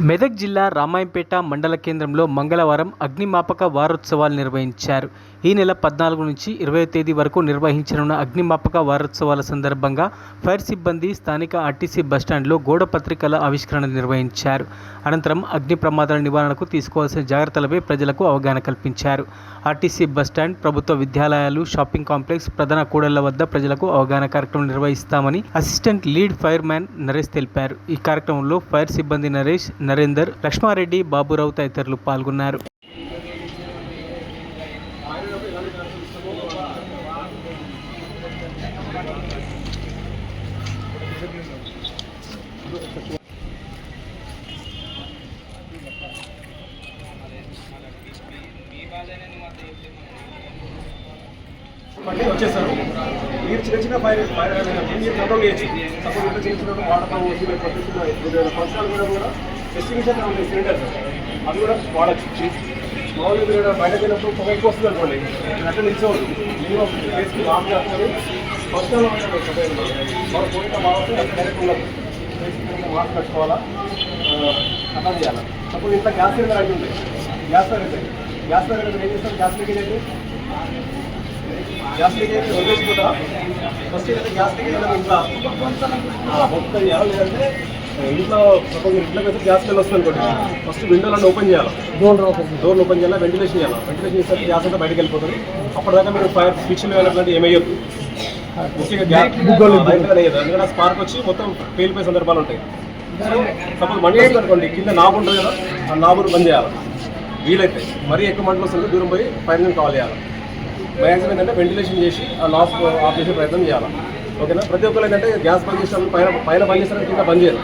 మెదక్ జిల్లా రామాయంపేట మండల కేంద్రంలో మంగళవారం అగ్నిమాపక వారోత్సవాలు నిర్వహించారు. ఈ నెల 14 నుంచి 20 తేదీ వరకు నిర్వహించనున్న అగ్నిమాపక వారోత్సవాల సందర్భంగా ఫైర్ సిబ్బంది స్థానిక ఆర్టీసీ బస్టాండ్లో గోడ పత్రికల ఆవిష్కరణ నిర్వహించారు. అనంతరం అగ్ని ప్రమాదాల నివారణకు తీసుకోవాల్సిన జాగ్రత్తలపై ప్రజలకు అవగాహన కల్పించారు. ఆర్టీసీ బస్టాండ్, ప్రభుత్వ విద్యాలయాలు, షాపింగ్ కాంప్లెక్స్, ప్రధాన కూడళ్ల వద్ద ప్రజలకు అవగాహన కార్యక్రమం నిర్వహిస్తామని assistant lead fire man Naresh తెలిపారు. ఈ కార్యక్రమంలో ఫైర్ సిబ్బంది నరేష్, నరేందర్, లక్ష్మారెడ్డి, బాబురావు తదితరులు పాల్గొన్నారు. వచ్చేసారు. మీరు చిన్న చిన్న ఫైర్ మీరు కంట్రోల్ చేయొచ్చు. సపోజ్ ఇంట్లో చేసినప్పుడు వాటర్ ఫంక్షన్లు కూడా ఎస్టిమేషన్ ఉంటాయి సిలిండర్స్, అవి కూడా వాడచ్చు. మామూలుగా మీరు బయటకు వెళ్ళినప్పుడు పొగ ఎక్కువ వస్తుంది అనుకోండి, అట్లా నిల్చోవద్దు. మినిమం వేసుకుని ఆఫ్ చేసుకొని ఫంక్షన్లో వాళ్ళు పోయిన బాగా డైరెక్ట్ ఉండదు. మాస్క్ కట్టుకోవాలా, అట్లా చేయాలి. సపోజ్ ఇంట్లో గ్యాస్ సిలిండర్ అయితే ఉంటాయి, గ్యాస్ అయితే ఏం చేస్తాం, గ్యాస్ లీకేజ్ అయితే వదిలేసుకుంటా. ఫస్ట్ ఏంటంటే గ్యాస్ లీకేజ్ ఇంట్లో మొత్తం చేయాలి. లేదంటే ఇంట్లో సపోజ్ ఇంట్లోకి అయితే గ్యాస్ స్మెల్ వస్తుంది అనుకోండి, ఫస్ట్ విండోలన్నీ ఓపెన్ చేయాలి, డోర్లు ఓపెన్ చేయాలి, వెంటిలేషన్ చేయాలి. వెంటిలేషన్ చేస్తే గ్యాస్ అంతా బయటకు వెళ్ళిపోతుంది. అప్పటిదాకా మీరు ఫైర్ స్విచ్లు వెళ్ళినట్టు ఏమయ్యొద్దు. ముఖ్యంగా గ్యాస్ ఎందుకంటే స్పార్క్ వచ్చి మొత్తం పేలిపోయే సందర్భాలు ఉంటాయి. సపోజ్ మంట వస్తుంది అనుకోండి, కింద నాబు ఉంటుంది కదా, ఆ నాబును బంద్ చేయాలి. వీలైతే మరీ ఎక్కువ మంటలు వస్తుంది, దూరం పోయి ఫైర్ కాల్ చేయాలి. మ్యాక్సిమం ఏంటంటే వెంటిలేషన్ చేసి ఆ లాస్ ఆఫ్ చేసే ప్రయత్నం చేయాలి. ఓకేనా? ప్రతి ఒక్కరు ఏంటంటే గ్యాస్ బంద్ చేసినప్పుడు పైన బంద్ చేస్తారు, కింద బంద్ చేయాలి.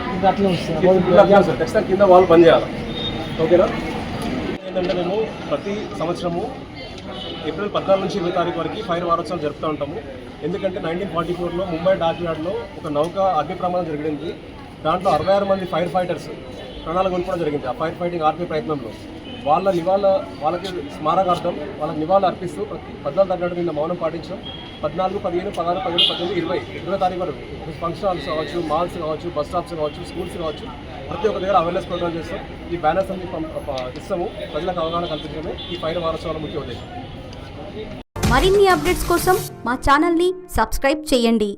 ఖచ్చితంగా కింద వాళ్ళు బంద్ చేయాలి. ఓకేనా? ఏంటంటే మేము ప్రతి సంవత్సరము ఏప్రిల్ 14 నుంచి 20 తారీఖు వరకు ఫైర్ వారోత్సవాలు జరుపుతూ ఉంటాము. ఎందుకంటే 1944లో ముంబై డాక్యార్డ్లో ఒక నౌక అగ్ని ప్రమాదం జరిగింది. దాంట్లో 66 మంది ఫైర్ ఫైటర్స్ ప్రాణాలు కోల్పోవడం జరిగింది. ఆ ఫైర్ ఫైటింగ్ ఆర్పీ ప్రయత్నంలో వాళ్ళకి స్మారకార్థం వాళ్ళకి నివాళులు అర్పిస్తూ 14 తారీఖు నిన్న మౌనం పాటించడం. 14, 15, 16, 17, 18, 20 తారీఖు వరకు ఫంక్షన్ హాల్స్ కావచ్చు, మాల్స్ కావచ్చు, బస్ స్టాప్స్ కావచ్చు, స్కూల్స్ కావచ్చు, ప్రతి ఒక్క దగ్గర అవేర్నెస్ ప్రోగ్రామ్ చేస్తాం. ఈ బ్యానర్స్ అన్ని ఇస్తాము. ప్రజలకు అవగాహన కల్పించడమే ఈ ఫైర్ వారోత్సవాల ముఖ్య ఉద్దేశం. మరిన్ని అప్డేట్స్ కోసం మా ఛానల్ని సబ్స్క్రైబ్ చేయండి.